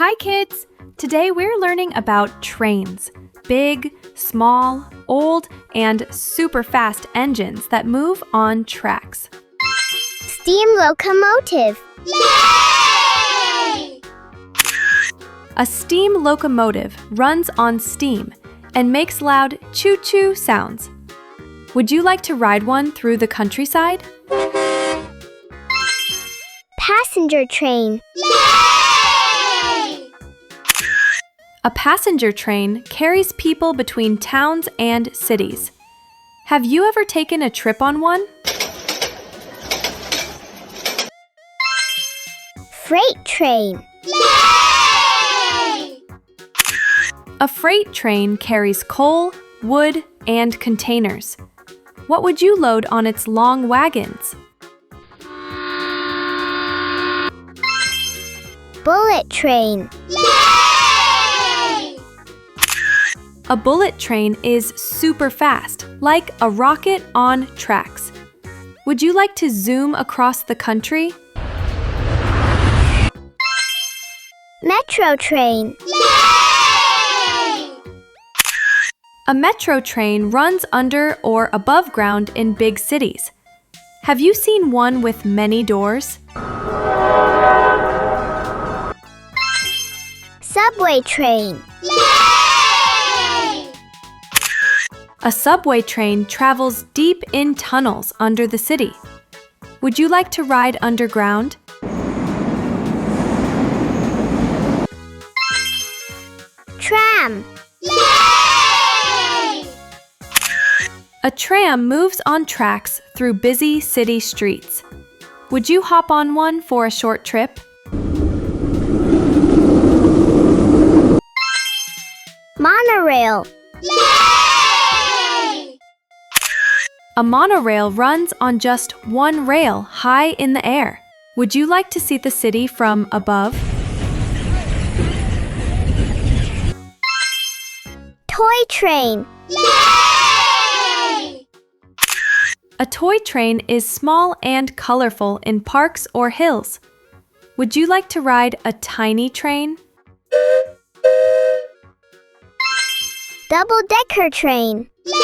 Hi kids! Today we're learning about trains. Big, small, old, and super fast engines that move on tracks. Steam locomotive. Yay! A steam locomotive runs on steam and makes loud choo-choo sounds. Would you like to ride one through the countryside? Passenger train. Yay! A passenger train carries people between towns and cities. Have you ever taken a trip on one? Freight train. Yay! A freight train carries coal, wood, and containers. What would you load on its long wagons? Bullet train. Yay! A bullet train is super fast, like a rocket on tracks. Would you like to zoom across the country? Metro train. Yay! A metro train runs under or above ground in big cities. Have you seen one with many doors? Subway train. Yay! A subway train travels deep in tunnels under the city. Would you like to ride underground? Tram. Yay! A tram moves on tracks through busy city streets. Would you hop on one for a short trip? Monorail. Yay! A monorail runs on just one rail high in the air. Would you like to see the city from above? Toy train. Yay! A toy train is small and colorful in parks or hills. Would you like to ride a tiny train? Double-decker train. Yay!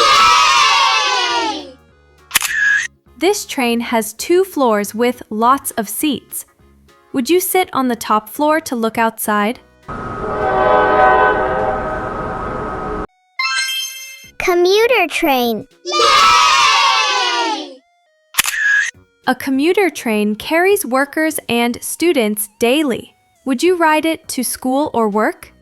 This train has 2 floors with lots of seats. Would you sit on the top floor to look outside? Commuter train. Yay! A commuter train carries workers and students daily. Would you ride it to school or work?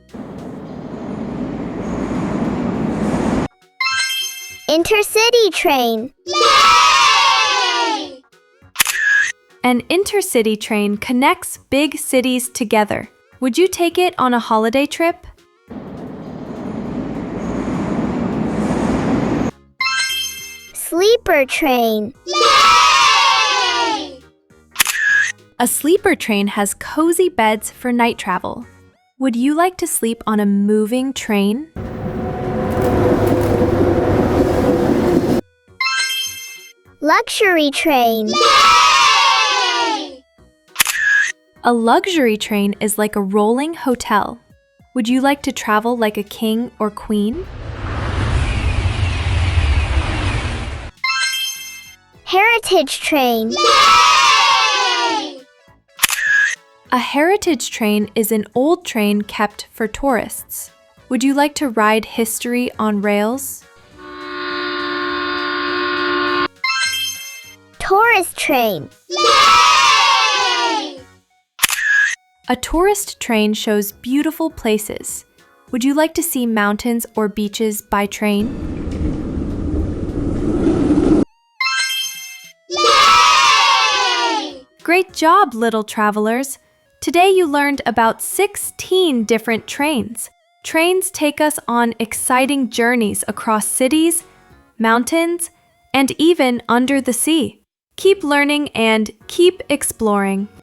Intercity train. Yay! An intercity train connects big cities together. Would you take it on a holiday trip? Sleeper train. Yay! A sleeper train has cozy beds for night travel. Would you like to sleep on a moving train? Luxury train. Yay! A luxury train is like a rolling hotel. Would you like to travel like a king or queen? Heritage train. Yay! A heritage train is an old train kept for tourists. Would you like to ride history on rails? Tourist train. Yay! A tourist train shows beautiful places. Would you like to see mountains or beaches by train? Yay! Great job, little travelers! Today you learned about 16 different trains. Trains take us on exciting journeys across cities, mountains, and even under the sea. Keep learning and keep exploring.